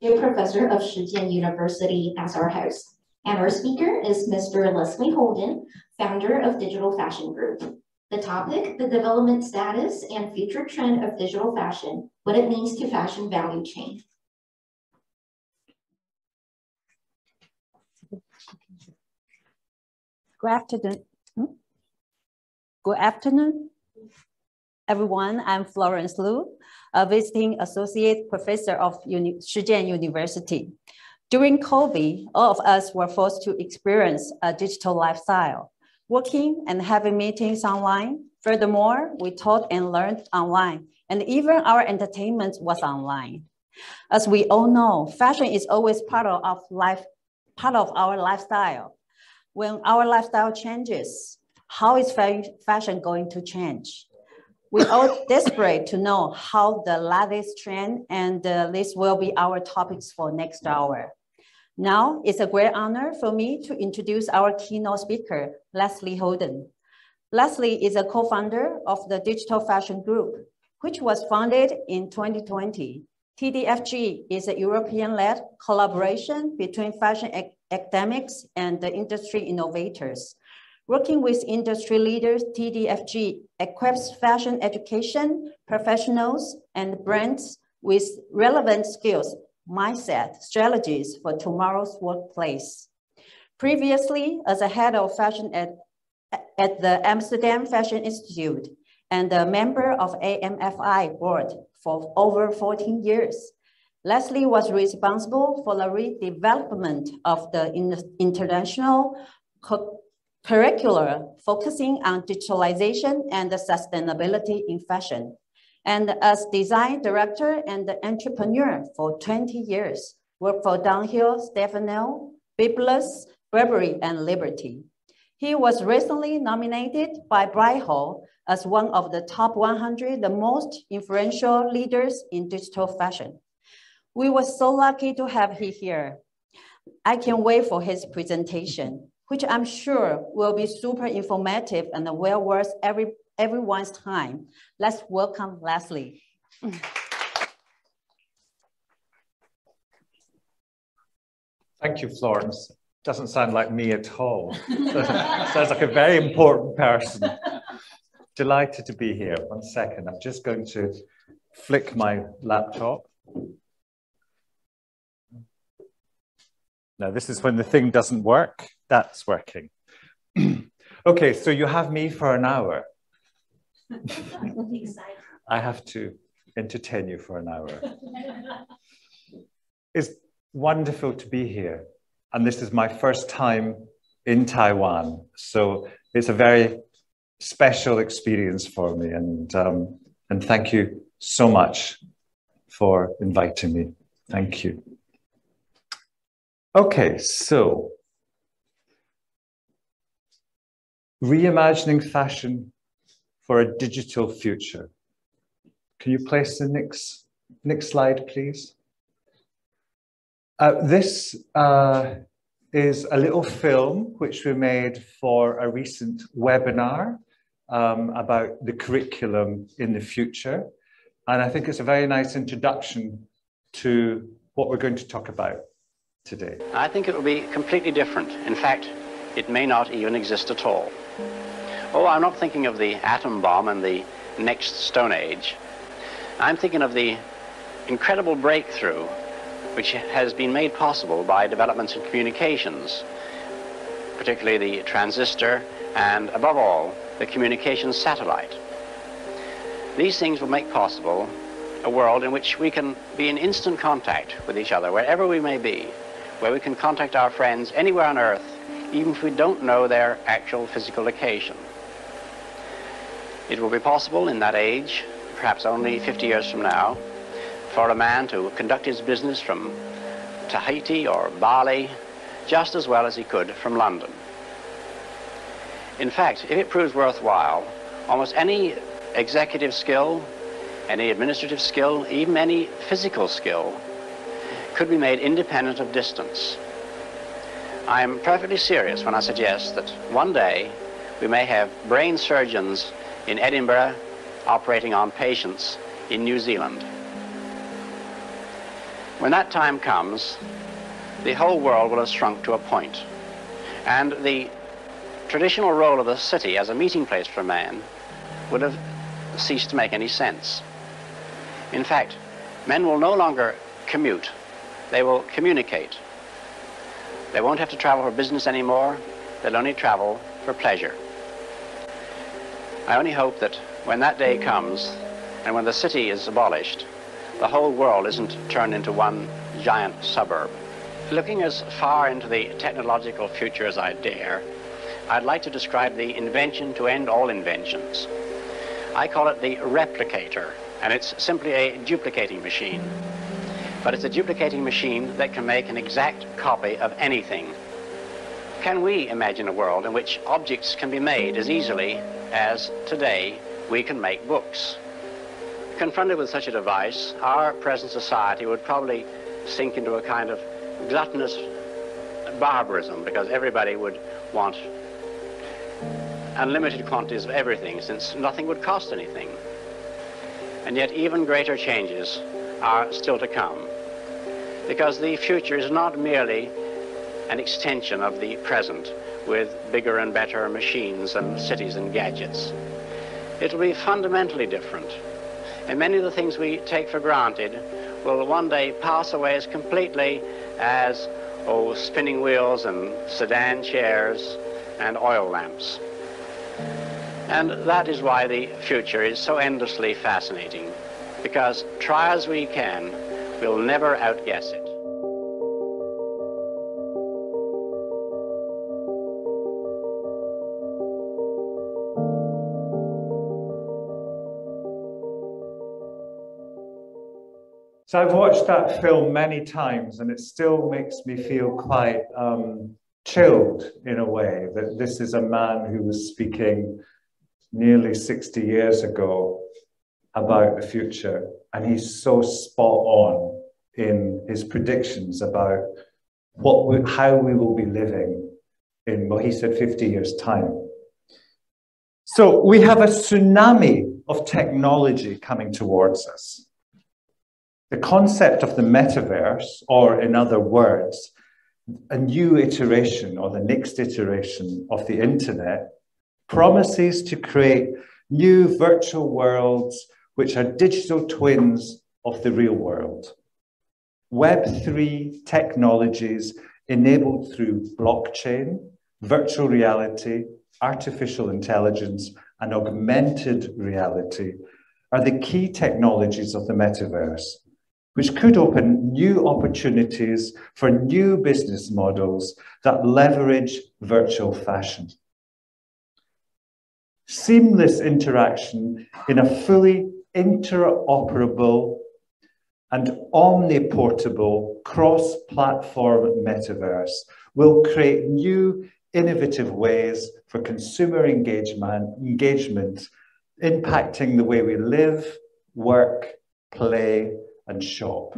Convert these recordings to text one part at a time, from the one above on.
Associate Professor of Shijian University, as our host. And our speaker is Mr. Leslie Holden, founder of Digital Fashion Group. The topic, the development status and future trend of digital fashion, what it means to fashion value chain. Good afternoon. Good afternoon, everyone. I'm Florence Lu, a visiting associate professor of Shijian University. During COVID, all of us were forced to experience a digital lifestyle, working and having meetings online. Furthermore, we taught and learned online, and even our entertainment was online. As we all know, fashion is always part of our lifestyle. When our lifestyle changes, how is fashion going to change? We're all desperate to know how the latest trend, and this will be our topics for next hour. Now, it's a great honor for me to introduce our keynote speaker, Leslie Holden. Leslie is a co-founder of the Digital Fashion Group, which was founded in 2020. TDFG is a European-led collaboration between fashion academics and the industry innovators. Working with industry leaders, TDFG equips fashion education professionals and brands with relevant skills, mindset, strategies for tomorrow's workplace. Previously, as a head of fashion at the Amsterdam Fashion Institute and a member of AMFI board for over 14 years, Leslie was responsible for the redevelopment of the international curricula focusing on digitalization and sustainability in fashion. And as design director and entrepreneur for 20 years, worked for Dunhill, Stefanel, Byblos, Burberry and Liberty. He was recently nominated by Byblos as one of the top 100 the most influential leaders in digital fashion. We were so lucky to have him here. I can't wait for his presentation, which I'm sure will be super informative and well worth everyone's time. Let's welcome Leslie. Thank you, Florence. Doesn't sound like me at all. Sounds like a very important person. Delighted to be here. 1 second, I'm just going to flick my laptop. Now, this is when the thing doesn't work. That's working. Okay, so you have me for an hour. I have to entertain you for an hour. It's wonderful to be here. And this is my first time in Taiwan. So it's a very special experience for me. And thank you so much for inviting me. Thank you. Okay, so reimagining fashion for a digital future. Can you place the next slide, please? This is a little film which we made for a recent webinar about the curriculum in the future. And I think it's a very nice introduction to what we're going to talk about today. I think it will be completely different. In fact, it may not even exist at all. Oh, I'm not thinking of the atom bomb and the next Stone Age. I'm thinking of the incredible breakthrough which has been made possible by developments in communications, particularly the transistor and, above all, the communications satellite. These things will make possible a world in which we can be in instant contact with each other, wherever we may be, where we can contact our friends anywhere on Earth, even if we don't know their actual physical location. It will be possible in that age, perhaps only 50 years from now, for a man to conduct his business from Tahiti or Bali just as well as he could from London. In fact, if it proves worthwhile, almost any executive skill, any administrative skill, even any physical skill, could be made independent of distance. I am perfectly serious when I suggest that one day we may have brain surgeons in Edinburgh operating on patients in New Zealand. When that time comes, the whole world will have shrunk to a point, and the traditional role of the city as a meeting place for man would have ceased to make any sense. In fact, men will no longer commute, they will communicate. They won't have to travel for business anymore, they'll only travel for pleasure. I only hope that when that day comes, and when the city is abolished, the whole world isn't turned into one giant suburb. Looking as far into the technological future as I dare, I'd like to describe the invention to end all inventions. I call it the replicator, and it's simply a duplicating machine. But it's a duplicating machine that can make an exact copy of anything. Can we imagine a world in which objects can be made as easily as today we can make books? Confronted with such a device, our present society would probably sink into a kind of gluttonous barbarism, because everybody would want unlimited quantities of everything, since nothing would cost anything. And yet even greater changes are still to come, because the future is not merely an extension of the present with bigger and better machines and cities and gadgets. It'll be fundamentally different, and many of the things we take for granted will one day pass away as completely as spinning wheels and sedan chairs and oil lamps. And that is why the future is so endlessly fascinating, because try as we can, we'll never outguess it. So I've watched that film many times, and it still makes me feel quite chilled in a way, that this is a man who was speaking nearly 60 years ago about the future, and he's so spot on in his predictions about how we will be living in, well, he said 50 years' time. So we have a tsunami of technology coming towards us. The concept of the metaverse, or in other words, a new iteration or the next iteration of the internet, promises to create new virtual worlds which are digital twins of the real world. Web3 technologies enabled through blockchain, virtual reality, artificial intelligence, and augmented reality are the key technologies of the metaverse, which could open new opportunities for new business models that leverage virtual fashion. Seamless interaction in a fully interoperable and omniportable cross-platform metaverse will create new innovative ways for consumer engagement, impacting the way we live, work, play, and shop.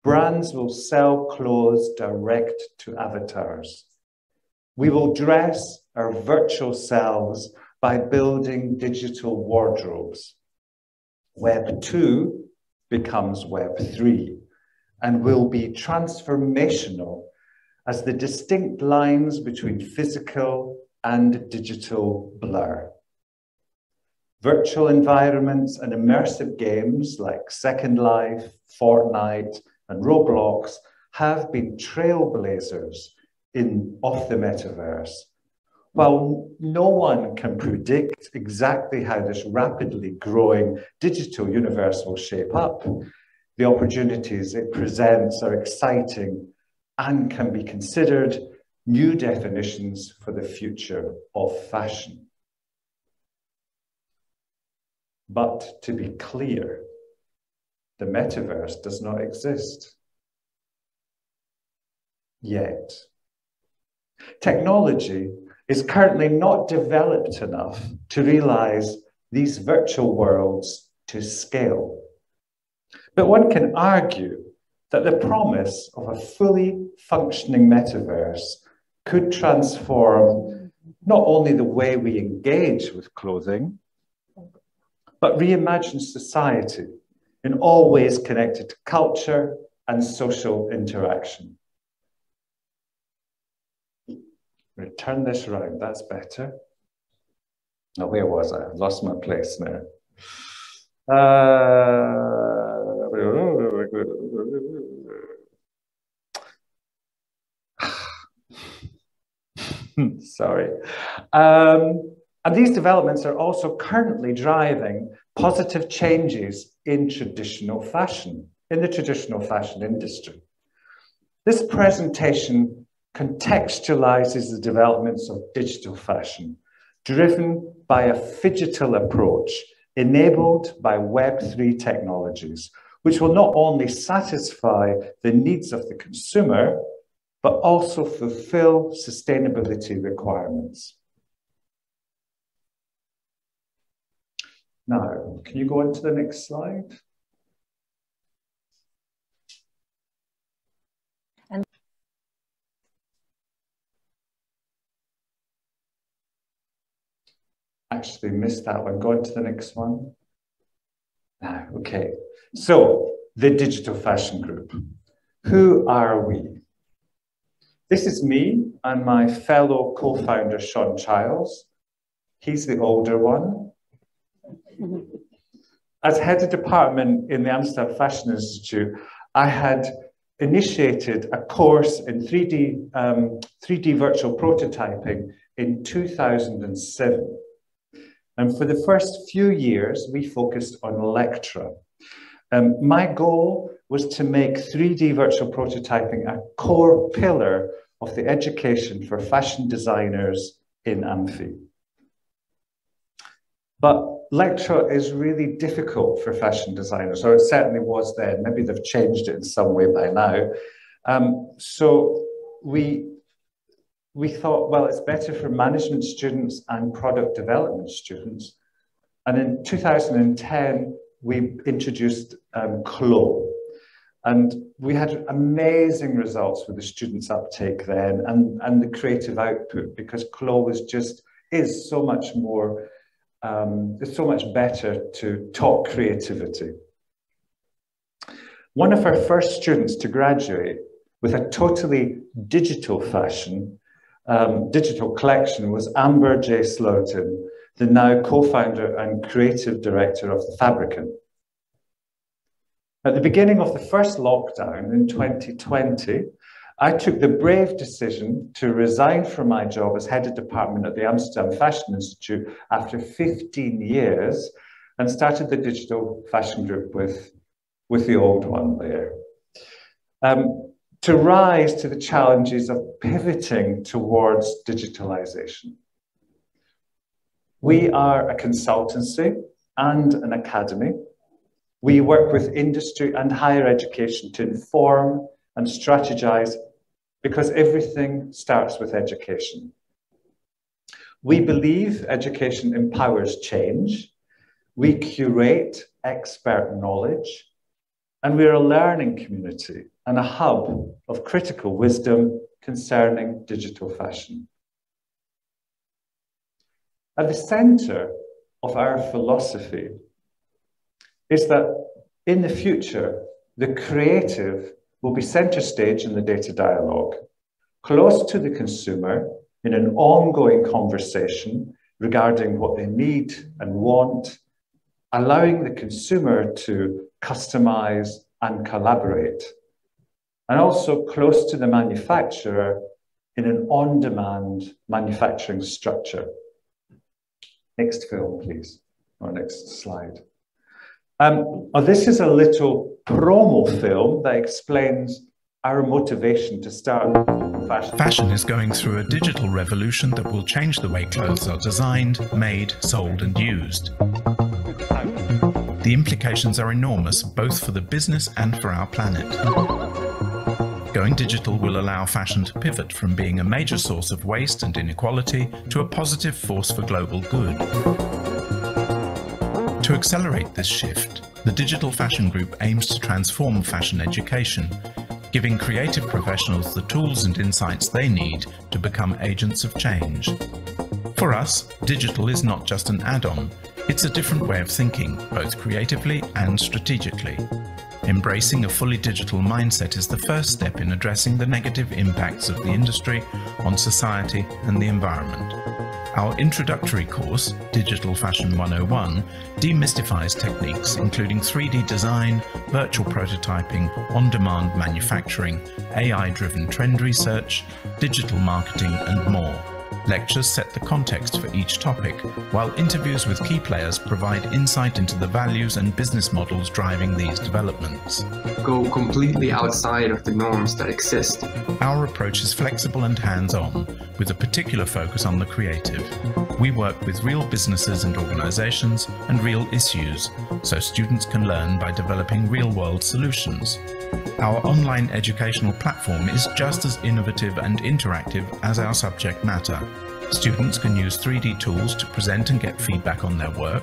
Brands will sell clothes direct to avatars. We will dress our virtual selves by building digital wardrobes. Web 2 becomes Web 3 and will be transformational as the distinct lines between physical and digital blur. Virtual environments and immersive games like Second Life, Fortnite, and Roblox have been trailblazers of the metaverse. While no one can predict exactly how this rapidly growing digital universe will shape up, the opportunities it presents are exciting and can be considered new definitions for the future of fashion. But to be clear, the metaverse does not exist yet. Technology is currently not developed enough to realize these virtual worlds to scale. But one can argue that the promise of a fully functioning metaverse could transform not only the way we engage with clothing, but reimagine society in all ways connected to culture and social interaction. We'll turn this around, that's better. Now, where was I? I've lost my place now. Sorry. And these developments are also currently driving positive changes in traditional fashion, in the traditional fashion industry. This presentation contextualizes the developments of digital fashion, driven by a phygital approach enabled by Web3 technologies, which will not only satisfy the needs of the consumer, but also fulfill sustainability requirements. Now, can you go on to the next slide? Actually missed that one. Go on to the next one. Okay, so the Digital Fashion Group. Who are we? This is me and my fellow co-founder, Sean Childs. He's the older one. As head of department in the Amsterdam Fashion Institute, I had initiated a course in 3D virtual prototyping in 2007. And for the first few years, we focused on Electra. My goal was to make 3D virtual prototyping a core pillar of the education for fashion designers in Amphi. But Electra is really difficult for fashion designers, or it certainly was then. Maybe they've changed it in some way by now. So we thought, well, it's better for management students and product development students. And in 2010, we introduced Clo. And we had amazing results with the students' uptake then and the creative output, because Clo is so much more, it's so much better to talk creativity. One of our first students to graduate with a totally digital fashion, digital collection was Amber J. Slaughton, the now co-founder and creative director of The Fabricant. At the beginning of the first lockdown in 2020, I took the brave decision to resign from my job as head of department at the Amsterdam Fashion Institute after 15 years and started the Digital Fashion Group with the old one there. To rise to the challenges of pivoting towards digitalization. We are a consultancy and an academy. We work with industry and higher education to inform and strategize, because everything starts with education. We believe education empowers change. We curate expert knowledge, and we're a learning community and a hub of critical wisdom concerning digital fashion. At the center of our philosophy is that in the future, the creative will be center stage in the data dialogue, close to the consumer in an ongoing conversation regarding what they need and want, allowing the consumer to customize and collaborate, and also close to the manufacturer in an on-demand manufacturing structure. Next film, please, or next slide. This is a little promo film that explains our motivation to start fashion. Fashion is going through a digital revolution that will change the way clothes are designed, made, sold, and used. The implications are enormous, both for the business and for our planet. Going digital will allow fashion to pivot from being a major source of waste and inequality to a positive force for global good. To accelerate this shift, the Digital Fashion Group aims to transform fashion education, giving creative professionals the tools and insights they need to become agents of change. For us, digital is not just an add-on, It's a different way of thinking, both creatively and strategically. Embracing a fully digital mindset is the first step in addressing the negative impacts of the industry on society and the environment. Our introductory course, Digital Fashion 101, demystifies techniques including 3D design, virtual prototyping, on-demand manufacturing, AI-driven trend research, digital marketing, and more. Lectures set the context for each topic, while interviews with key players provide insight into the values and business models driving these developments. Go completely outside of the norms that exist. Our approach is flexible and hands-on, with a particular focus on the creative. We work with real businesses and organizations and real issues, so students can learn by developing real-world solutions. Our online educational platform is just as innovative and interactive as our subject matter. Students can use 3D tools to present and get feedback on their work,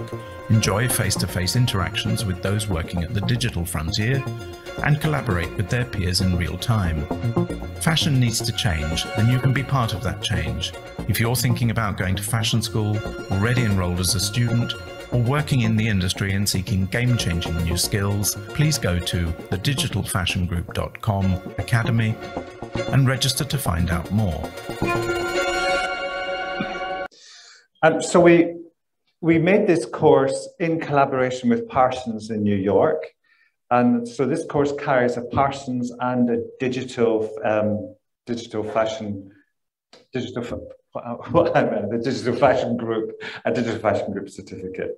enjoy face-to-face interactions with those working at the digital frontier, and collaborate with their peers in real time. Fashion needs to change, and you can be part of that change. If you're thinking about going to fashion school, already enrolled as a student, or working in the industry and seeking game-changing new skills, please go to thedigitalfashiongroup.com Academy and register to find out more. So we made this course in collaboration with Parsons in New York. And so this course carries a Parsons and a digital fashion group certificate.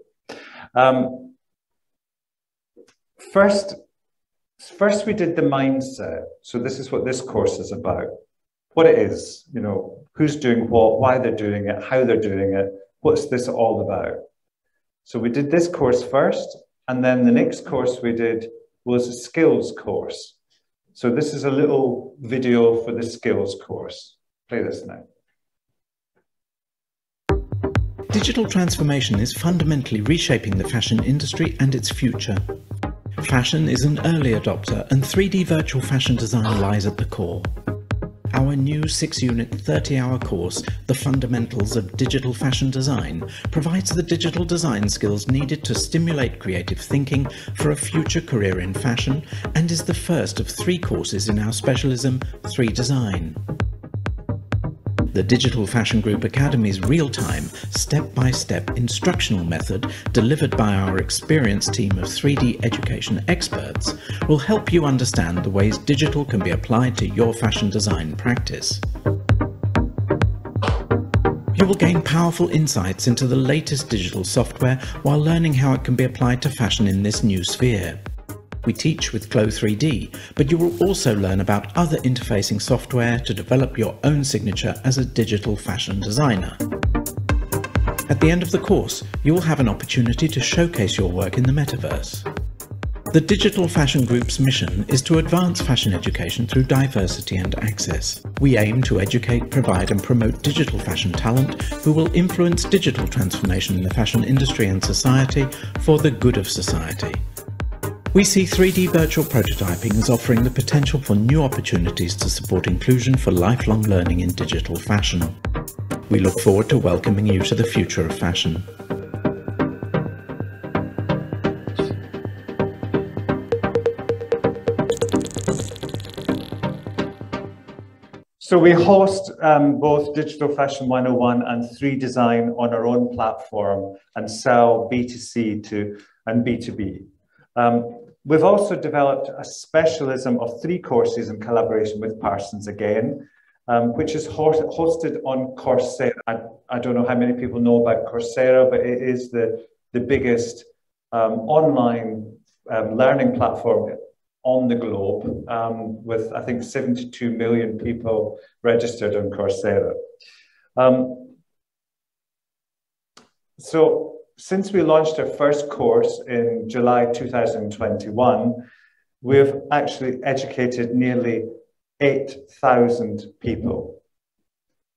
First we did the mindset. So this is what this course is about. What it is, you know, who's doing what, why they're doing it, how they're doing it, what's this all about? So we did this course first, and then the next course we did was a skills course. So this is a little video for the skills course. Play this now. Digital transformation is fundamentally reshaping the fashion industry and its future. Fashion is an early adopter, and 3D virtual fashion design lies at the core. Our new 6-unit, 30-hour course, The Fundamentals of Digital Fashion Design, provides the digital design skills needed to stimulate creative thinking for a future career in fashion, and is the first of 3 courses in our specialism, 3 Design. The Digital Fashion Group Academy's real-time, step-by-step instructional method, delivered by our experienced team of 3D education experts, will help you understand the ways digital can be applied to your fashion design practice. You will gain powerful insights into the latest digital software while learning how it can be applied to fashion in this new sphere. We teach with Clo 3D, but you will also learn about other interfacing software to develop your own signature as a digital fashion designer. At the end of the course, you will have an opportunity to showcase your work in the metaverse. The Digital Fashion Group's mission is to advance fashion education through diversity and access. We aim to educate, provide and promote digital fashion talent who will influence digital transformation in the fashion industry and society for the good of society. We see 3D virtual prototyping as offering the potential for new opportunities to support inclusion for lifelong learning in digital fashion. We look forward to welcoming you to the future of fashion. So we host both Digital Fashion 101 and 3 Design on our own platform and sell B2C and B2B. We've also developed a specialism of 3 courses in collaboration with Parsons again, which is hosted on Coursera. I don't know how many people know about Coursera, but it is the biggest online learning platform on the globe, with I think 72 million people registered on Coursera. So since we launched our first course in July 2021, we've actually educated nearly 8,000 people.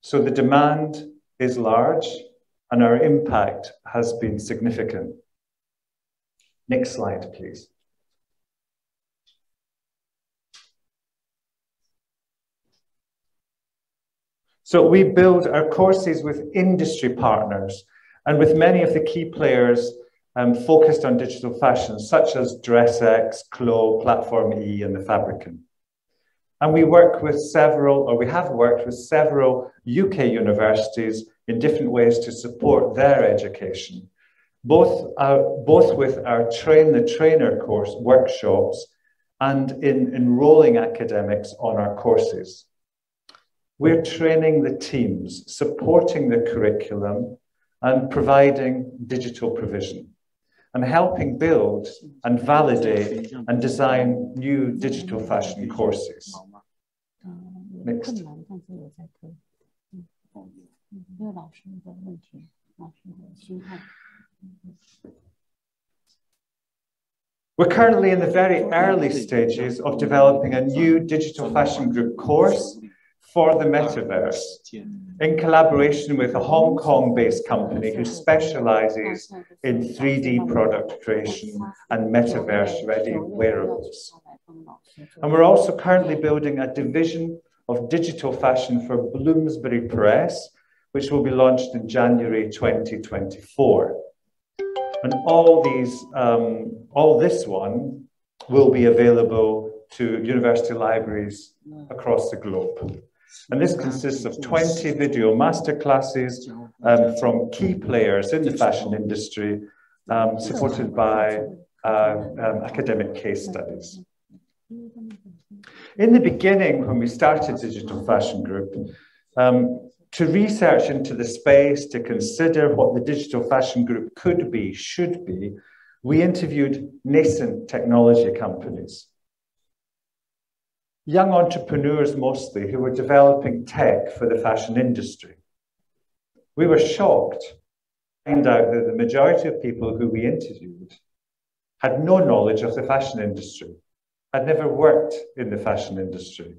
So the demand is large and our impact has been significant. Next slide, please. So we build our courses with industry partners and with many of the key players focused on digital fashion, such as DressX, Clo, Platform E, and The Fabricant. And we work with several, or we have worked with several UK universities in different ways to support their education, both with our Train the Trainer course workshops and in enrolling academics on our courses. We're training the teams, supporting the curriculum, and providing digital provision, and helping build and validate and design new digital fashion courses. Next. We're currently in the very early stages of developing a new digital fashion group course for the metaverse, in collaboration with a Hong Kong-based company who specializes in 3D product creation and metaverse-ready wearables. And we're also currently building a division of digital fashion for Bloomsbury Press, which will be launched in January 2024. And all this one will be available to university libraries across the globe. And this consists of 20 video masterclasses from key players in the fashion industry, supported by academic case studies. In the beginning, when we started Digital Fashion Group, to research into the space, to consider what the Digital Fashion Group could be, should be, we interviewed nascent technology companies. Young entrepreneurs mostly, who were developing tech for the fashion industry. We were shocked to find out that the majority of people who we interviewed had no knowledge of the fashion industry, had never worked in the fashion industry,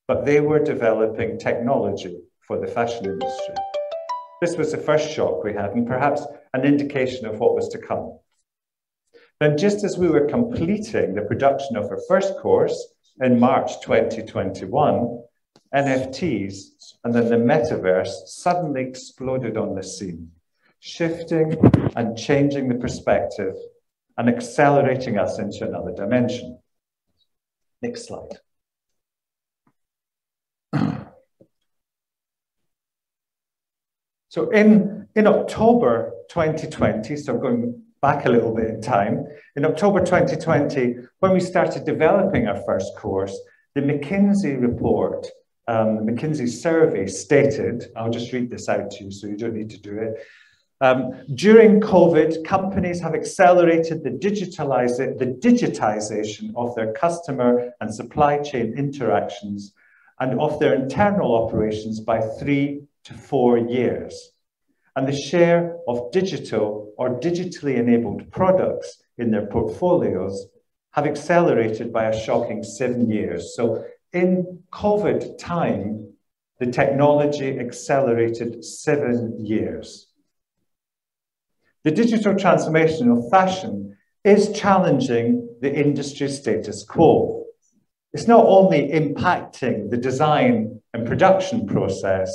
but they were developing technology for the fashion industry. This was the first shock we had, and perhaps an indication of what was to come. Then, just as we were completing the production of our first course in March 2021, NFTs and then the metaverse suddenly exploded on the scene, shifting and changing the perspective and accelerating us into another dimension. Next slide. So in October 2020, so going back a little bit in time, in October 2020, when we started developing our first course, the McKinsey report, the McKinsey survey stated, I'll just read this out to you so you don't need to do it. During COVID, companies have accelerated the digitization of their customer and supply chain interactions and of their internal operations by 3 to 4 years. And the share of digital or digitally enabled products in their portfolios have accelerated by a shocking 7 years. So in COVID time, the technology accelerated 7 years. The digital transformation of fashion is challenging the industry status quo. It's not only impacting the design and production process,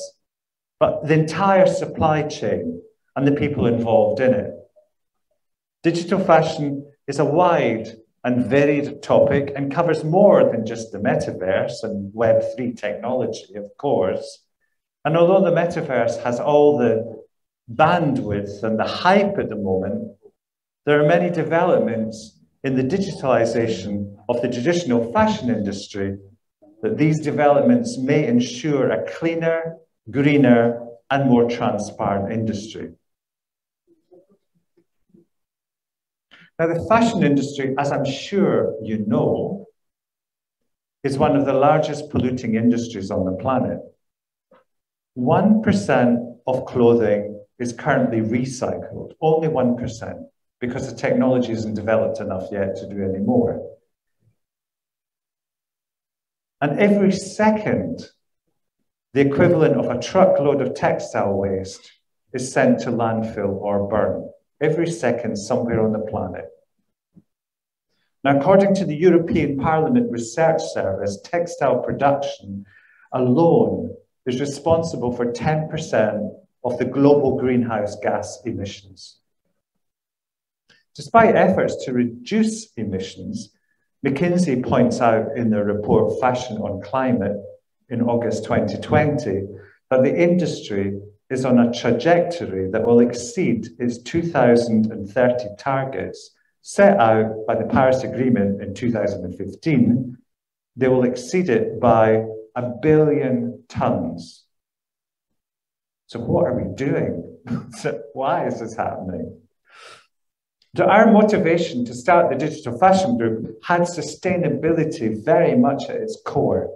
but the entire supply chain and the people involved in it. Digital fashion is a wide and varied topic and covers more than just the metaverse and Web3 technology, of course. And although the metaverse has all the bandwidth and the hype at the moment, there are many developments in the digitalization of the traditional fashion industry that these developments may ensure a cleaner, greener, and more transparent industry. Now, the fashion industry, as I'm sure you know, is one of the largest polluting industries on the planet. 1% of clothing is currently recycled, only 1%, because the technology isn't developed enough yet to do any more. And every second, the equivalent of a truckload of textile waste is sent to landfill or burn. Every second somewhere on the planet. Now, according to the European Parliament Research Service, textile production alone is responsible for 10% of the global greenhouse gas emissions. Despite efforts to reduce emissions, McKinsey points out in their report Fashion on Climate in August 2020 that the industry is on a trajectory that will exceed its 2030 targets set out by the Paris Agreement in 2015. They will exceed it by 1 billion tons. So what are we doing? Why is this happening? Our motivation to start the Digital Fashion Group had sustainability very much at its core,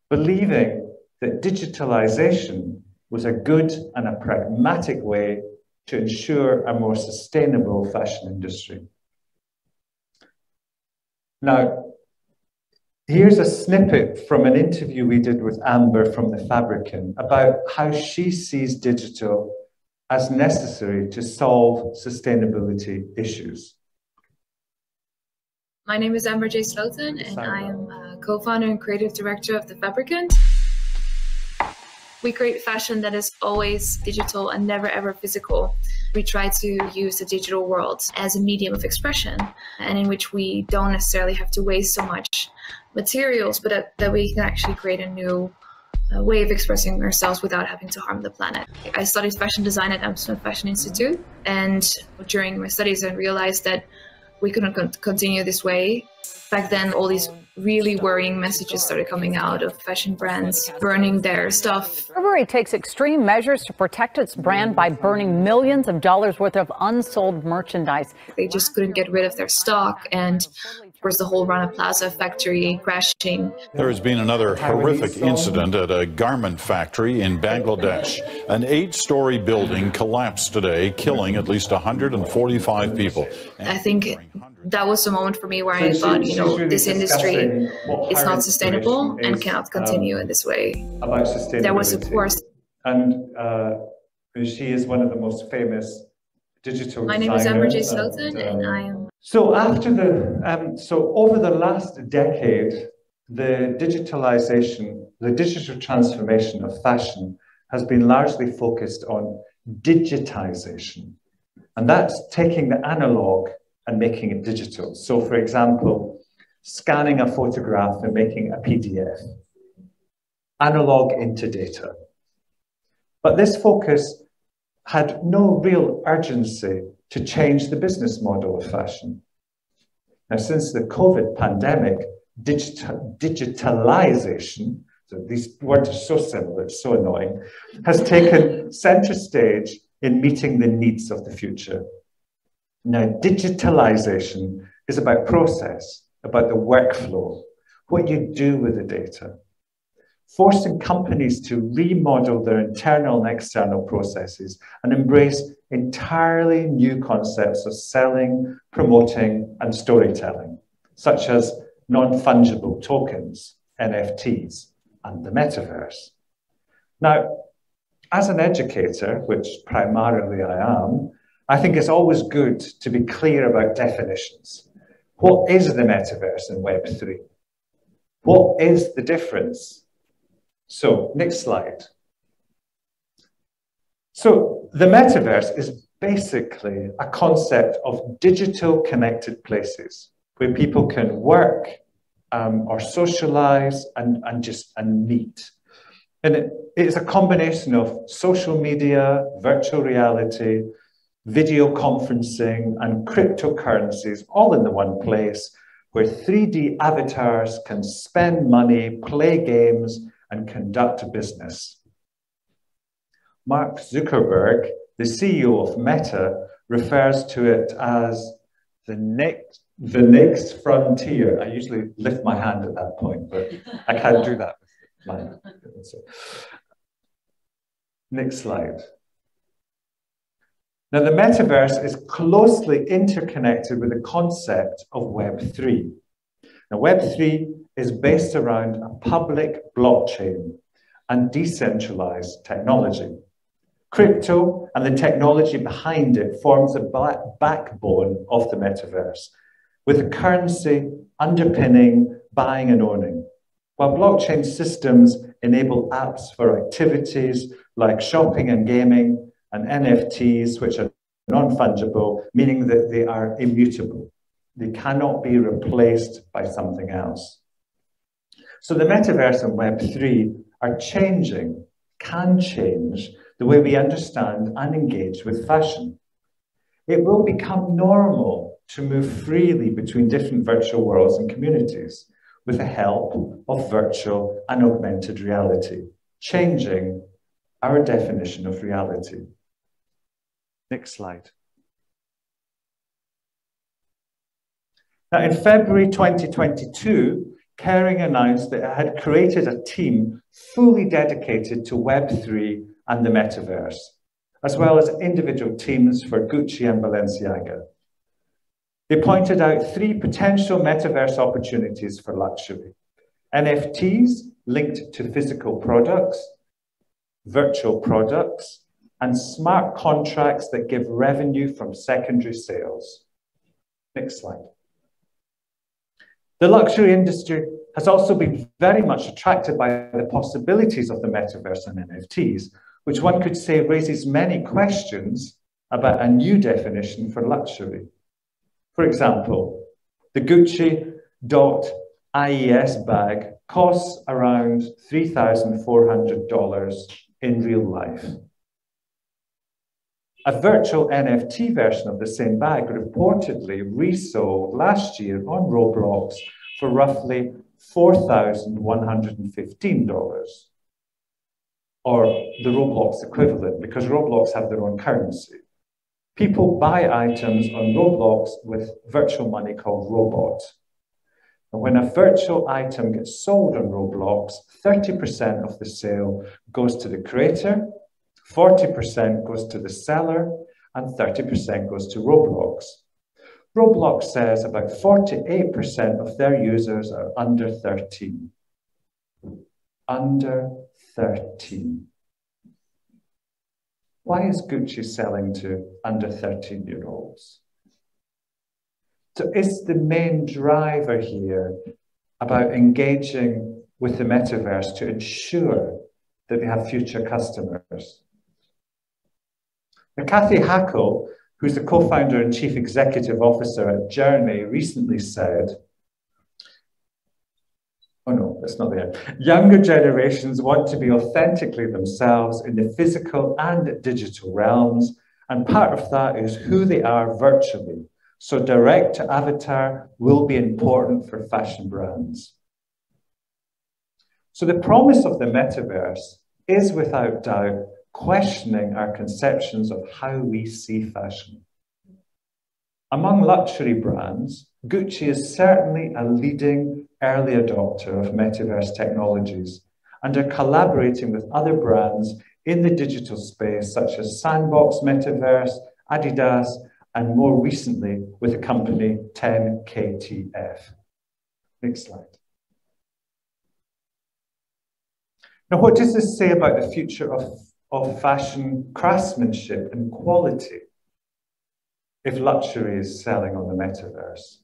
believing that digitalization was a good and a pragmatic way to ensure a more sustainable fashion industry. Now, here's a snippet from an interview we did with Amber from The Fabricant about how she sees digital as necessary to solve sustainability issues. My name is Amber J. Sloten, and I am a co-founder and creative director of The Fabricant. We create fashion that is always digital and never ever physical. We try to use the digital world as a medium of expression, and in which we don't necessarily have to waste so much materials, but that we can actually create a new way of expressing ourselves without having to harm the planet. I studied fashion design at Amsterdam Fashion Institute, and during my studies I realized that we couldn't continue this way. Back then, all these really worrying messages started coming out of fashion brands burning their stuff. Burberry takes extreme measures to protect its brand by burning millions of dollars worth of unsold merchandise. They just couldn't get rid of their stock, and of course the whole Rana Plaza factory crashing. There has been another horrific incident at a garment factory in Bangladesh. An 8-story building collapsed today, killing at least 145 people. I think that was the moment for me where I thought, you know, this industry is not sustainable and cannot continue in this way. About sustainability. There was, of course. And she is one of the most famous digital My name is Amber J. Sloten, and I am... So after so over the last decade, the digitalization, the digital transformation of fashion has been largely focused on digitization. And that's taking the analog and making it digital. So for example, scanning a photograph and making a PDF, analog into data. But this focus had no real urgency to change the business model of fashion. Now, since the COVID pandemic, digitalization, so these words are so similar, it's so annoying, has taken center stage in meeting the needs of the future. Now, digitalization is about process, about the workflow, what you do with the data, forcing companies to remodel their internal and external processes and embrace entirely new concepts of selling, promoting, and storytelling, such as non-fungible tokens, NFTs, and the metaverse. Now, as an educator, which primarily I am, I think it's always good to be clear about definitions. What is the metaverse in Web3? What is the difference? So, next slide. So, the metaverse is basically a concept of digital connected places where people can work or socialize and meet. And it is a combination of social media, virtual reality, video conferencing, and cryptocurrencies all in the one place where 3D avatars can spend money, play games, and conduct business. Mark Zuckerberg, the CEO of Meta, refers to it as the next frontier. I usually lift my hand at that point, but I can't do that with mine. Next slide. Now, the metaverse is closely interconnected with the concept of Web3. Now, Web3 is based around a public blockchain and decentralized technology. Crypto and the technology behind it forms the backbone of the metaverse, with the currency underpinning buying and owning, while blockchain systems enable apps for activities like shopping and gaming, and NFTs, which are non-fungible, meaning that they are immutable. They cannot be replaced by something else. So the metaverse and Web3 are changing, can change the way we understand and engage with fashion. It will become normal to move freely between different virtual worlds and communities with the help of virtual and augmented reality, changing our definition of reality. Next slide. Now, in February 2022, Kering announced that it had created a team fully dedicated to Web3 and the metaverse, as well as individual teams for Gucci and Balenciaga. They pointed out 3 potential metaverse opportunities for luxury: NFTs linked to physical products, virtual products, and smart contracts that give revenue from secondary sales. Next slide. The luxury industry has also been very much attracted by the possibilities of the metaverse and NFTs, which one could say raises many questions about a new definition for luxury. For example, the Gucci.IES bag costs around $3,400 in real life. A virtual NFT version of the same bag reportedly resold last year on Roblox for roughly $4,115, or the Roblox equivalent, because Roblox have their own currency. People buy items on Roblox with virtual money called Robot. And when a virtual item gets sold on Roblox, 30% of the sale goes to the creator, 40% goes to the seller, and 30% goes to Roblox. Roblox says about 48% of their users are under 13. Under 13. Why is Gucci selling to under 13-year-olds? So is the main driver here about engaging with the metaverse to ensure that they have future customers? Now, Kathy Hackle, who's the co-founder and chief executive officer at Journey, recently said, oh no, that's not there. Younger generations want to be authentically themselves in the physical and digital realms, and part of that is who they are virtually. So direct to avatar will be important for fashion brands. So the promise of the metaverse is without doubt questioning our conceptions of how we see fashion. Among luxury brands, Gucci is certainly a leading early adopter of metaverse technologies and are collaborating with other brands in the digital space such as Sandbox Metaverse, Adidas, and more recently with the company 10KTF. Next slide. Now, what does this say about the future of fashion craftsmanship and quality if luxury is selling on the metaverse?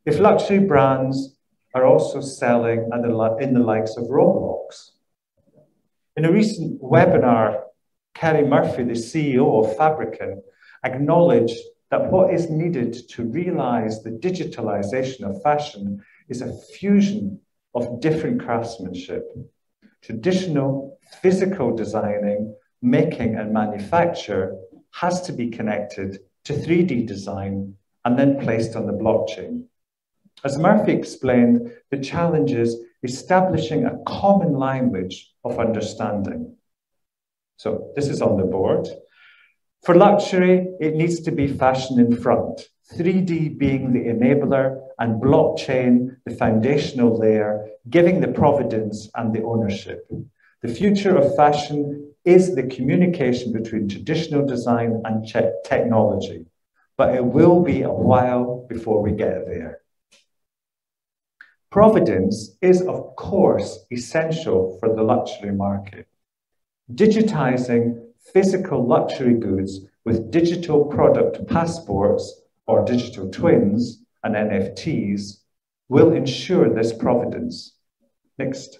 If luxury brands are also selling in the likes of Roblox. In a recent webinar, Kerry Murphy, the CEO of Fabricant, acknowledged that what is needed to realize the digitalization of fashion is a fusion of different craftsmanship. Traditional physical designing, making and manufacture has to be connected to 3D design and then placed on the blockchain. As Murphy explained, the challenge is establishing a common language of understanding. So this is on the board. For luxury, it needs to be fashion in front, 3D being the enabler and blockchain the foundational layer, giving the provenance and the ownership. The future of fashion is the communication between traditional design and technology, but it will be a while before we get there. Provenance is, of course, essential for the luxury market. Digitizing physical luxury goods with digital product passports or digital twins and NFTs will ensure this provenance. Next.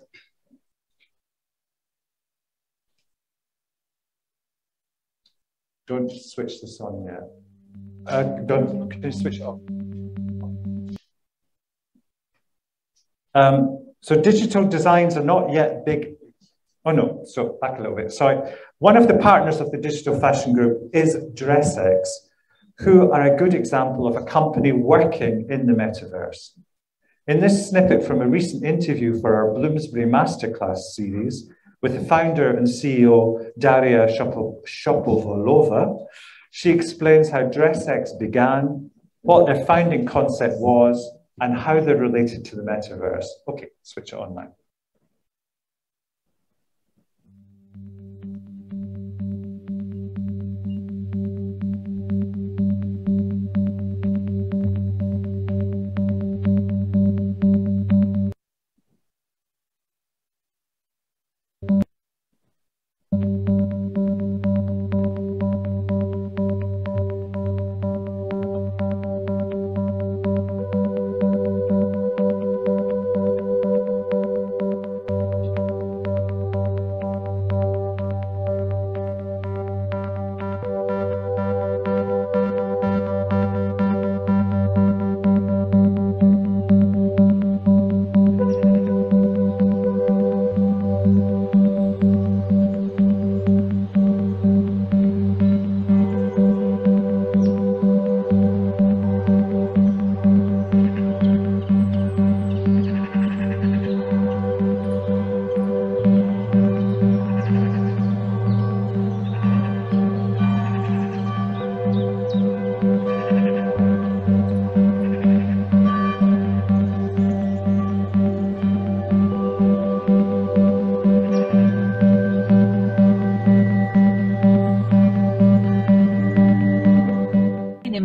Don't switch this on yet. Can you switch it off? So digital designs are not yet big. Oh no, so back a little bit. Sorry. One of the partners of the Digital Fashion Group is DressX, who are a good example of a company working in the metaverse. In this snippet from a recent interview for our Bloomsbury Masterclass series with the founder and CEO Daria Shapovalova, she explains how DressX began, what their founding concept was, and how they're related to the metaverse. Okay, switch it on now.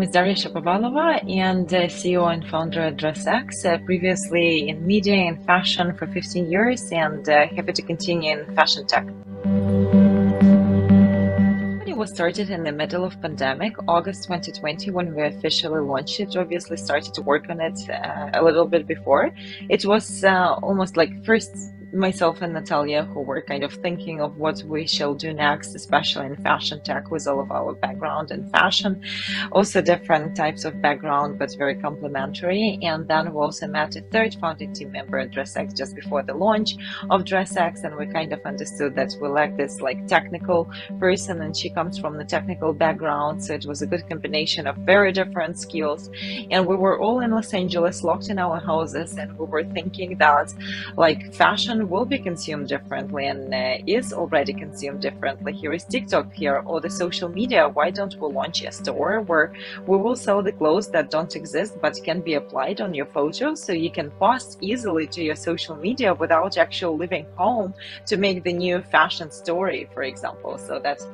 Daria Shapovalova and CEO and founder at DressX, previously in media and fashion for 15 years and happy to continue in fashion tech. It was started in the middle of pandemic, August 2020, when we officially launched it. Obviously started to work on it a little bit before. It was almost like first myself and Natalia who were kind of thinking of what we shall do next, especially in fashion tech with all of our background in fashion, also different types of background, but very complementary. And then we also met a third founding team member at DressX just before the launch of DressX, and we kind of understood that we like this like technical person, and she comes from the technical background, so it was a good combination of very different skills. And we were all in Los Angeles, locked in our houses, and we were thinking that like fashion will be consumed differently and is already consumed differently. Here is TikTok, here or the social media. Why don't we launch a store where we will sell the clothes that don't exist but can be applied on your photos, so you can post easily to your social media without actually leaving home to make the new fashion story, for example. So that's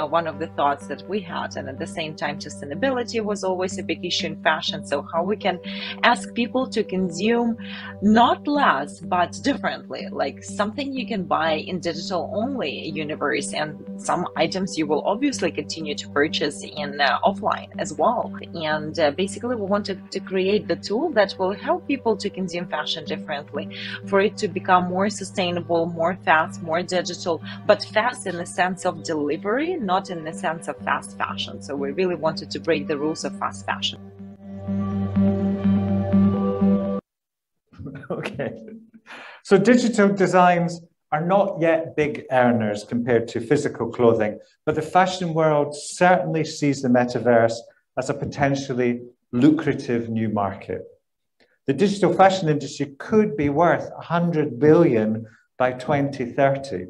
one of the thoughts that we had. And at the same time, sustainability was always a big issue in fashion. So how we can ask people to consume not less but differently, like something you can buy in digital only universe, and some items you will obviously continue to purchase in offline as well. And basically we wanted to create the tool that will help people to consume fashion differently, for it to become more sustainable, more fast, more digital, but fast in the sense of delivery, not in the sense of fast fashion. So we really wanted to break the rules of fast fashion. Okay. So digital designs are not yet big earners compared to physical clothing, but the fashion world certainly sees the metaverse as a potentially lucrative new market. The digital fashion industry could be worth 100 billion by 2030.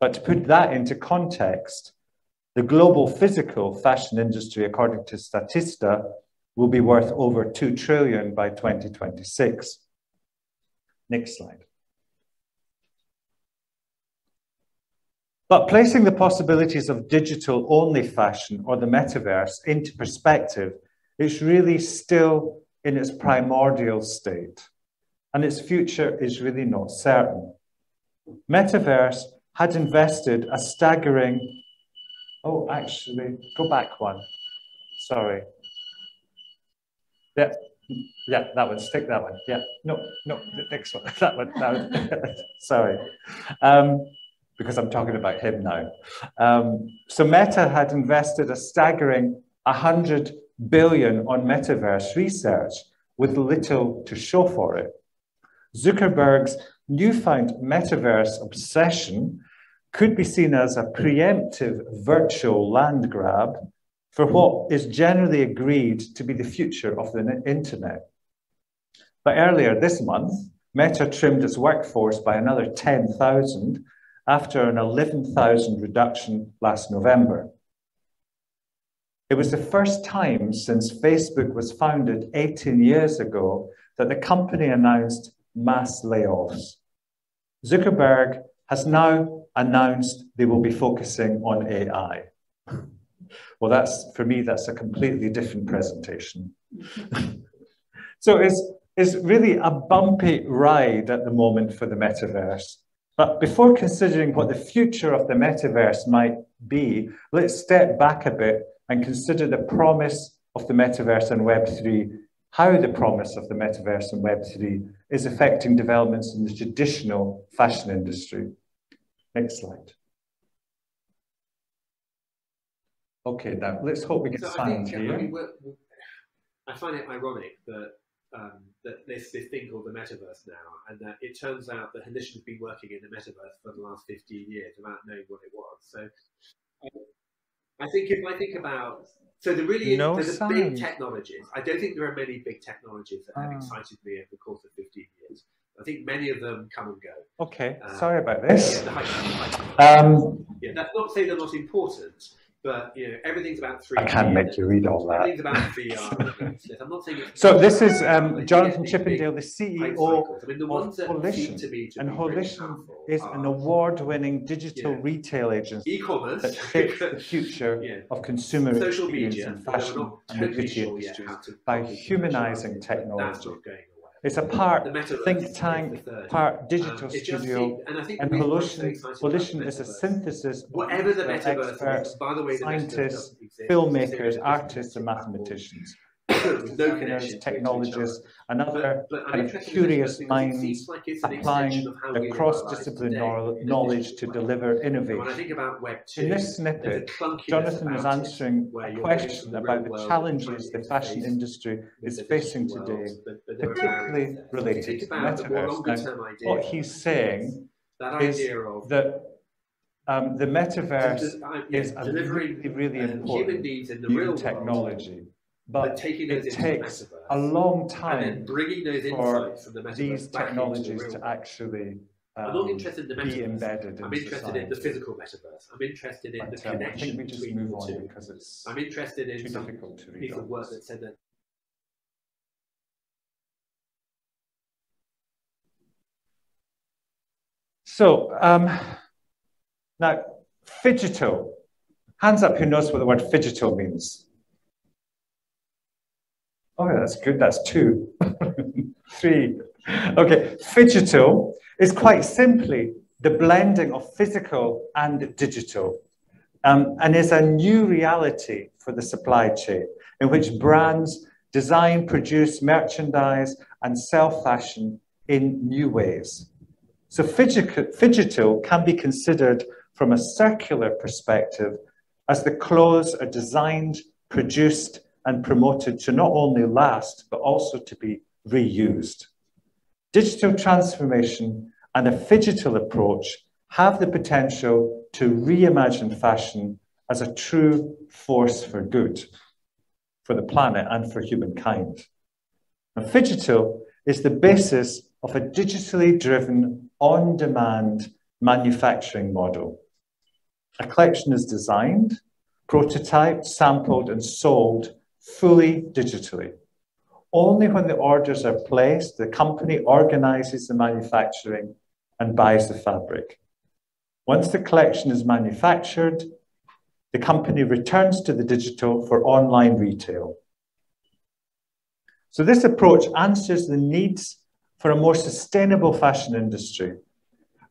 But to put that into context, the global physical fashion industry, according to Statista, will be worth over 2 trillion by 2026. Next slide. But placing the possibilities of digital-only fashion or the metaverse into perspective, it's really still in its primordial state, and its future is really not certain. Metaverse had invested a staggering... Oh, actually, go back one. Sorry. Yeah, that one, stick that one. Yeah, no, the next one, that one, sorry. because I'm talking about him now. So Meta had invested a staggering 100 billion on metaverse research with little to show for it. Zuckerberg's newfound metaverse obsession could be seen as a preemptive virtual land grab for what is generally agreed to be the future of the internet. But earlier this month, Meta trimmed its workforce by another 10,000 after an 11,000 reduction last November. It was the first time since Facebook was founded 18 years ago that the company announced mass layoffs. Zuckerberg has now announced they will be focusing on AI. Well, for me, that's a completely different presentation. So it's really a bumpy ride at the moment for the metaverse. But before considering what the future of the metaverse might be, let's step back a bit and consider the promise of the metaverse and Web3, how the promise of the metaverse and Web3 is affecting developments in the traditional fashion industry. Next slide. Okay, now let's hope we get sound here. I find it ironic that that there's this thing called the metaverse now, and that it turns out that Holden has been working in the metaverse for the last 15 years without knowing what it was. So I think if I think about, so there really is, there's big technologies. I don't think there are many big technologies that have excited me over the course of 15 years. I think many of them come and go. Okay, sorry about this. Yeah, that's not to say they're not important, but you know, everything's about 3D. I can't make you read all that. Everything's about VR. I'm not saying it's so this is Jonathan Chippendale, the CEO I mean, the ones of Holden, and Holden is an award-winning digital retail agency that shapes the future of consumer social experience media, in fashion and the beauty industry by humanizing technology. It's a part think tank, part digital studio, and Holden is a synthesis of whatever the metaverse experts, is. By the way, scientists, filmmakers, artists, and mathematicians. Designers, technologists, and other kind of curious minds applying the cross-disciplinary knowledge to deliver innovation. In this snippet, Jonathan is answering a question about the challenges the fashion industry is facing today, particularly related to the metaverse. Now, what he's saying is that the metaverse is a really, really important new technology. But it takes a long time for these technologies to actually I'm not interested in the be embedded in I'm interested society. in the physical metaverse. I'm interested in the connection I think we just between move the two. on because it's I'm interested in too some difficult to read piece of on work this. that said that. So now, phygital. Hands up who knows what the word phygital means. Oh, that's good. That's 2. 3. Okay, phygital is quite simply the blending of physical and digital, and is a new reality for the supply chain in which brands design, produce, merchandise, and sell fashion in new ways. So phygital can be considered from a circular perspective as the clothes are designed, produced, and promoted to not only last, but also to be reused. Digital transformation and a phygital approach have the potential to reimagine fashion as a true force for good, for the planet and for humankind. And phygital is the basis of a digitally driven, on-demand manufacturing model. A collection is designed, prototyped, sampled, and sold fully digitally. Only when the orders are placed, the company organizes the manufacturing and buys the fabric. Once the collection is manufactured, the company returns to the digital for online retail. So this approach answers the needs for a more sustainable fashion industry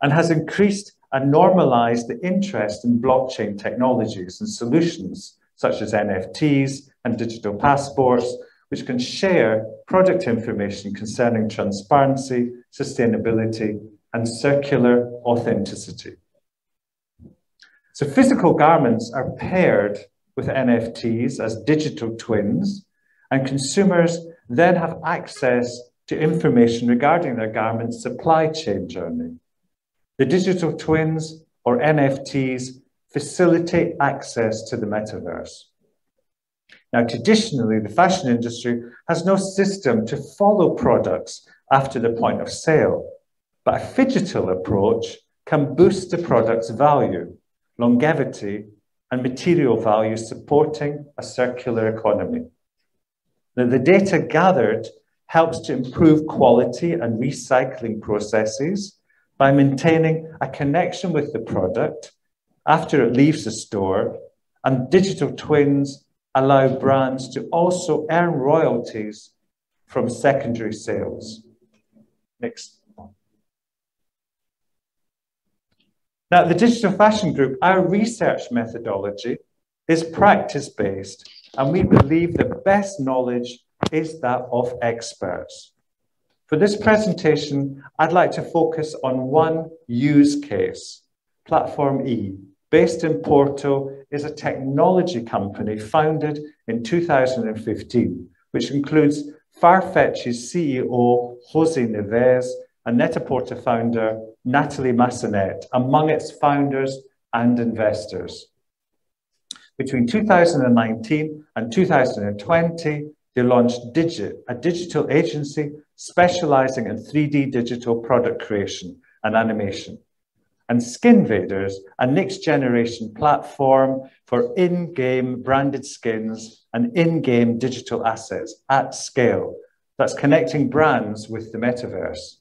and has increased and normalized the interest in blockchain technologies and solutions such as NFTs and digital passports, which can share product information concerning transparency, sustainability, and circular authenticity. So physical garments are paired with NFTs as digital twins, and consumers then have access to information regarding their garment's supply chain journey. The digital twins, or NFTs, facilitate access to the metaverse. Now, traditionally, the fashion industry has no system to follow products after the point of sale, but a phygital approach can boost the product's value, longevity, and material value, supporting a circular economy. Now, the data gathered helps to improve quality and recycling processes by maintaining a connection with the product after it leaves the store, and digital twins allow brands to also earn royalties from secondary sales. Next. Now, the Digital Fashion Group, our research methodology is practice-based, and we believe the best knowledge is that of experts. For this presentation, I'd like to focus on one use case. Platform E, based in Porto, is a technology company founded in 2015, which includes Farfetch's CEO, Jose Neves, and Net-a-Porter founder, Natalie Massenet, among its founders and investors. Between 2019 and 2020, they launched Digit, a digital agency specializing in 3D digital product creation and animation, and Skinvaders, a next-generation platform for in-game branded skins and in-game digital assets at scale that's connecting brands with the metaverse.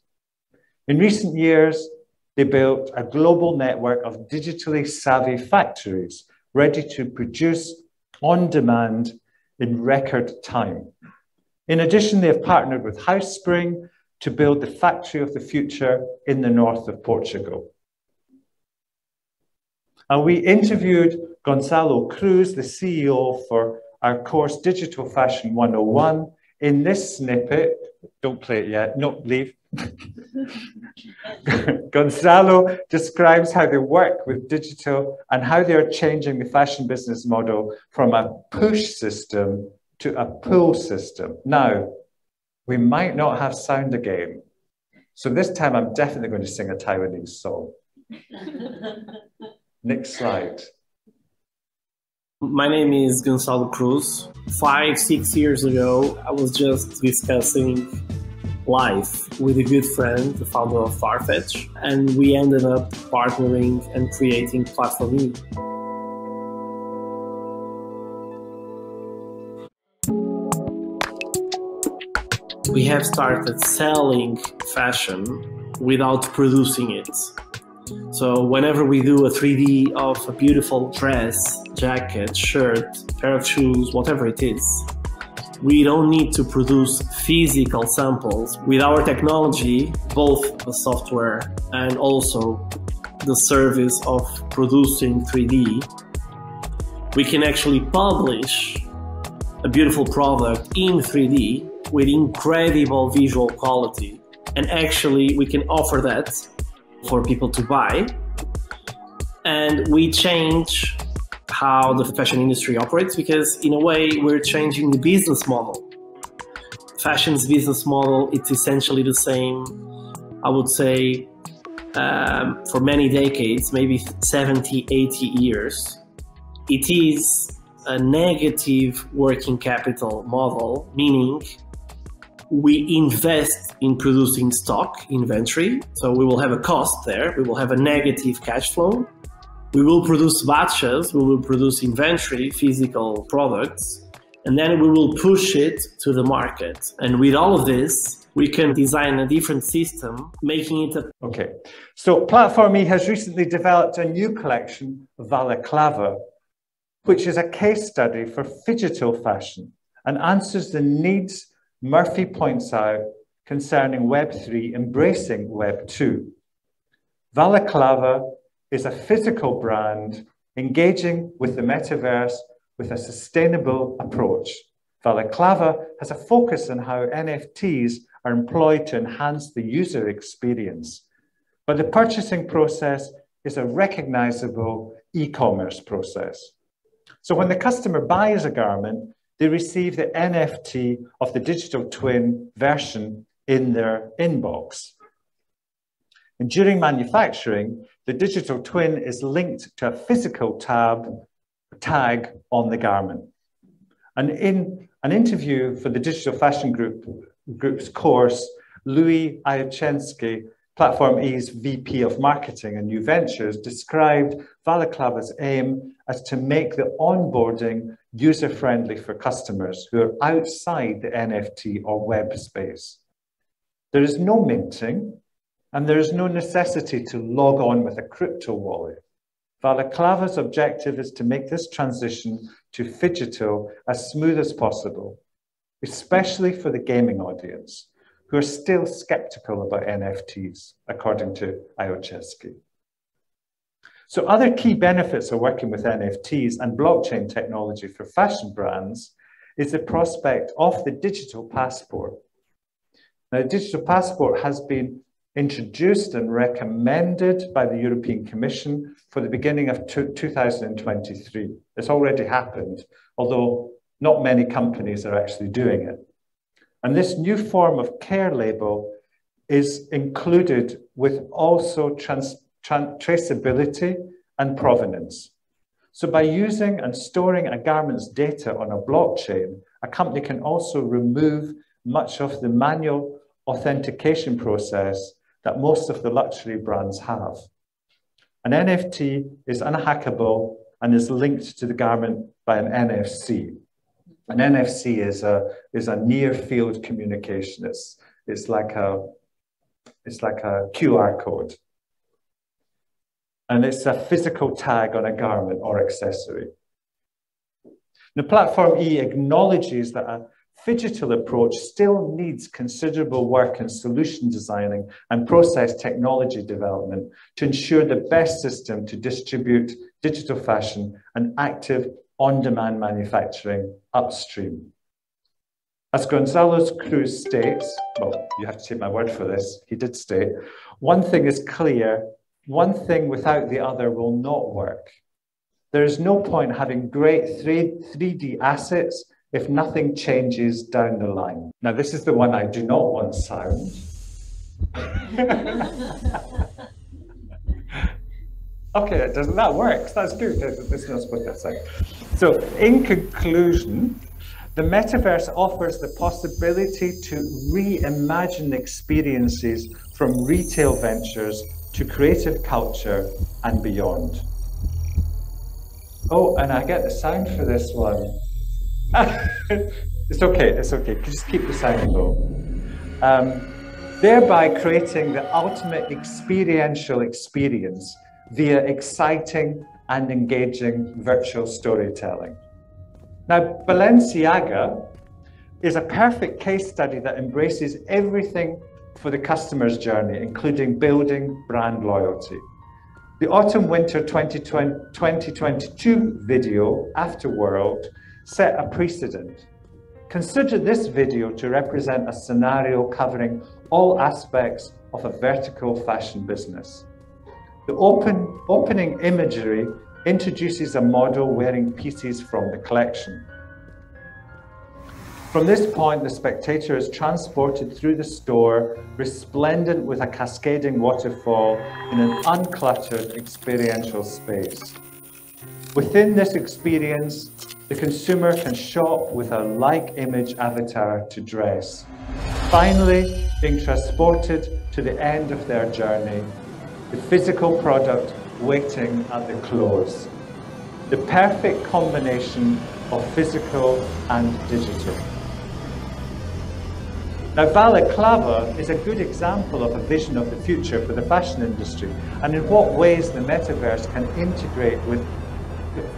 In recent years, they built a global network of digitally savvy factories ready to produce on demand in record time. In addition, they have partnered with Housespring to build the factory of the future in the north of Portugal. And we interviewed Gonzalo Cruz, the CEO for our course Digital Fashion 101. In this snippet, don't play it yet, no, leave. Gonzalo describes how they work with digital and how they are changing the fashion business model from a push system to a pull system. Now, we might not have sound again, so this time I'm definitely going to sing a Taiwanese song. Next slide. My name is Gonzalo Cruz. 5-6 years ago, I was just discussing life with a good friend, the founder of Farfetch, and we ended up partnering and creating Platform E. We have started selling fashion without producing it. So whenever we do a 3D of a beautiful dress, jacket, shirt, pair of shoes, whatever it is, we don't need to produce physical samples. With our technology, both the software and also the service of producing 3D, we can actually publish a beautiful product in 3D with incredible visual quality. And actually, we can offer that for people to buy. And we change how the fashion industry operates, because in a way we're changing the business model. Fashion's business model, it's essentially the same, I would say, for many decades, maybe 70, 80 years. It is a negative working capital model, meaning we invest in producing stock, inventory, so we will have a cost there, we will have a negative cash flow. We will produce batches, we will produce inventory, physical products, and then we will push it to the market. And with all of this, we can design a different system, making it a... Okay, so Platform E has recently developed a new collection, Balaclava, which is a case study for phygital fashion and answers the needs Murphy points out concerning Web3 embracing Web2. Balaclava is a physical brand engaging with the metaverse with a sustainable approach. Balaclava has a focus on how NFTs are employed to enhance the user experience, but the purchasing process is a recognizable e-commerce process. So when the customer buys a garment, they receive the NFT of the digital twin version in their inbox. And during manufacturing, the digital twin is linked to a physical tag on the garment. And in an interview for the Digital Fashion Group's course, Louis Iachensky, Platform E's VP of Marketing and New Ventures, described Balaclava's aim as to make the onboarding user-friendly for customers who are outside the NFT or web space. There is no minting, and there is no necessity to log on with a crypto wallet. Balaclava's objective is to make this transition to phygital as smooth as possible, especially for the gaming audience, who are still skeptical about NFTs, according to Iachensky. So other key benefits of working with NFTs and blockchain technology for fashion brands is the prospect of the digital passport. Now, the digital passport has been introduced and recommended by the European Commission for the beginning of 2023. It's already happened, although not many companies are actually doing it. And this new form of care label is included with also traceability and provenance. So by using and storing a garment's data on a blockchain, a company can also remove much of the manual authentication process that most of the luxury brands have. An NFT is unhackable and is linked to the garment by an NFC. An NFC is a near field communication. It's like a QR code. And it's a physical tag on a garment or accessory. The Platform E acknowledges that a phygital approach still needs considerable work in solution designing and process technology development to ensure the best system to distribute digital fashion and active on-demand manufacturing upstream. As Gonzalo Cruz states, well, you have to take my word for this, he did state, one thing is clear, one thing without the other will not work. There is no point having great 3D assets if nothing changes down the line. Now, this is the one I do not want sound. Okay, that works. That's good. This is not supposed to sound. So, in conclusion, the metaverse offers the possibility to reimagine experiences from retail ventures to creative culture and beyond. Oh, and I get the sound for this one. It's okay. Just keep the sound low. Thereby creating the ultimate experiential experience via exciting and engaging virtual storytelling. Now, Balenciaga is a perfect case study that embraces everything for the customer's journey, including building brand loyalty. The Autumn-Winter 2022 video, Afterworld, set a precedent. Consider this video to represent a scenario covering all aspects of a vertical fashion business. The opening imagery introduces a model wearing pieces from the collection. From this point, the spectator is transported through the store, resplendent with a cascading waterfall in an uncluttered experiential space. Within this experience, the consumer can shop with a like image avatar to dress, finally being transported to the end of their journey, the physical product waiting at the close. The perfect combination of physical and digital. Now, Balaclava is a good example of a vision of the future for the fashion industry and in what ways the metaverse can integrate with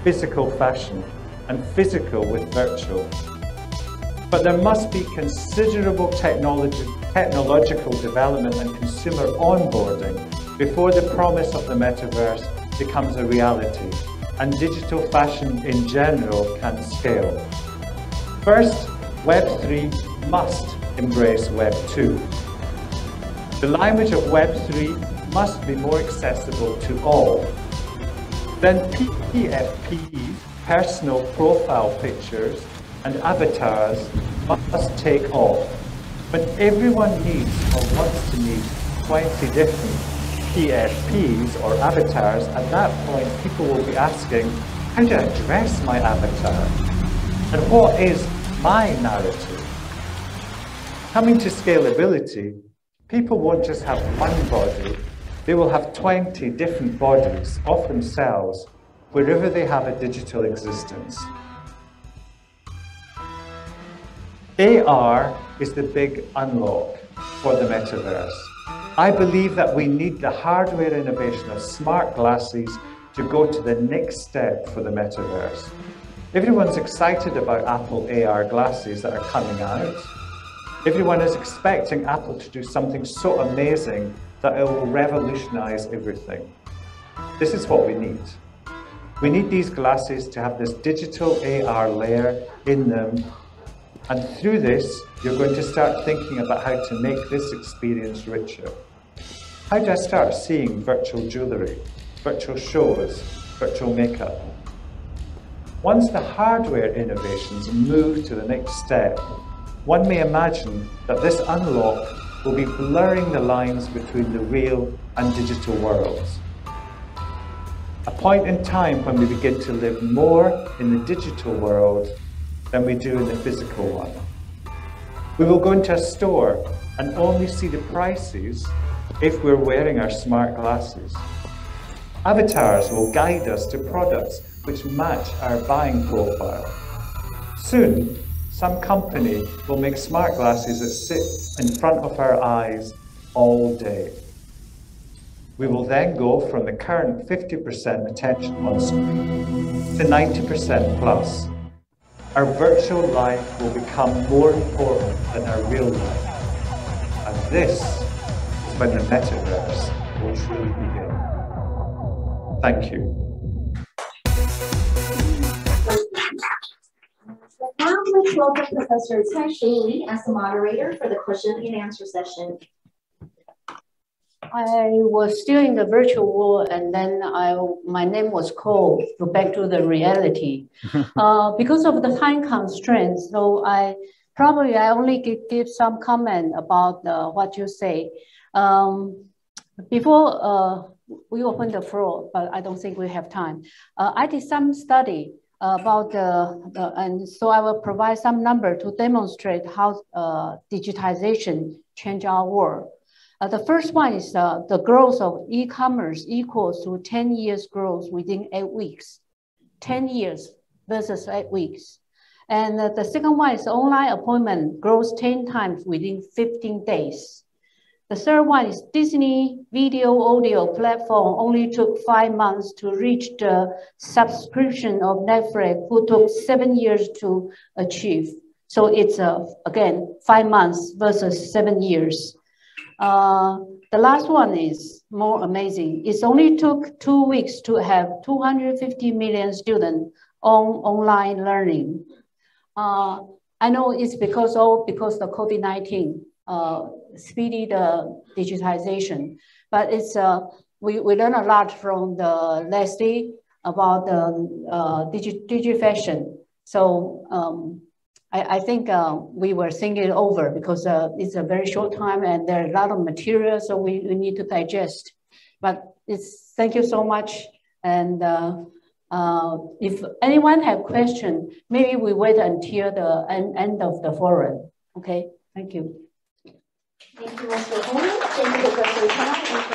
physical fashion and physical with virtual. But there must be considerable technological development and consumer onboarding before the promise of the metaverse becomes a reality and digital fashion in general can scale. First, Web3 must embrace Web2. The language of Web3 must be more accessible to all. Then PFP, personal profile pictures, and avatars must take off. But everyone needs or wants to need 20 different PFPs or avatars. At that point, people will be asking, how do I dress my avatar? And what is my narrative? Coming to scalability, people won't just have one body, they will have 20 different bodies, often cells, wherever they have a digital existence. AR is the big unlock for the metaverse. I believe that we need the hardware innovation of smart glasses to go to the next step for the metaverse. Everyone's excited about Apple AR glasses that are coming out. Everyone is expecting Apple to do something so amazing that it will revolutionize everything. This is what we need. We need these glasses to have this digital AR layer in them. And through this, you're going to start thinking about how to make this experience richer. How do I start seeing virtual jewelry, virtual shows, virtual makeup? Once the hardware innovations move to the next step, one may imagine that this unlock will be blurring the lines between the real and digital worlds. A point in time when we begin to live more in the digital world than we do in the physical one. We will go into a store and only see the prices if we're wearing our smart glasses. Avatars will guide us to products which match our buying profile. Soon, some company will make smart glasses that sit in front of our eyes all day. We will then go from the current 50% attention on screen to 90% plus. Our virtual life will become more important than our real life. And this is when the metaverse will truly begin. Thank you. So now let's welcome Professor Cai Shi as the moderator for the question and answer session. I was still in the virtual world, and then my name was called back to the reality. Because of the time constraints, so I only give some comment about what you say. Before we open the floor, but I don't think we have time. I did some study about and so I will provide some number to demonstrate how digitization changed our world. The first one is the growth of e-commerce equals to 10 years growth within 8 weeks. 10 years versus 8 weeks. And the second one is online appointment grows 10 times within 15 days. The third one is Disney video audio platform only took 5 months to reach the subscription of Netflix, who took 7 years to achieve. So it's, again, 5 months versus 7 years. The last one is more amazing. It only took 2 weeks to have 250 million students on online learning. I know it's because of the COVID-19 speedy the digitization, but it's we learn a lot from the Leslie about the DigiFashion. So I think we were thinking it over because it's a very short time and there are a lot of material, so we need to digest. But thank you so much. And if anyone have question, maybe we wait until the end of the forum. Okay, thank you. Thank you, Mr. Holden. Thank you, Professor Cai.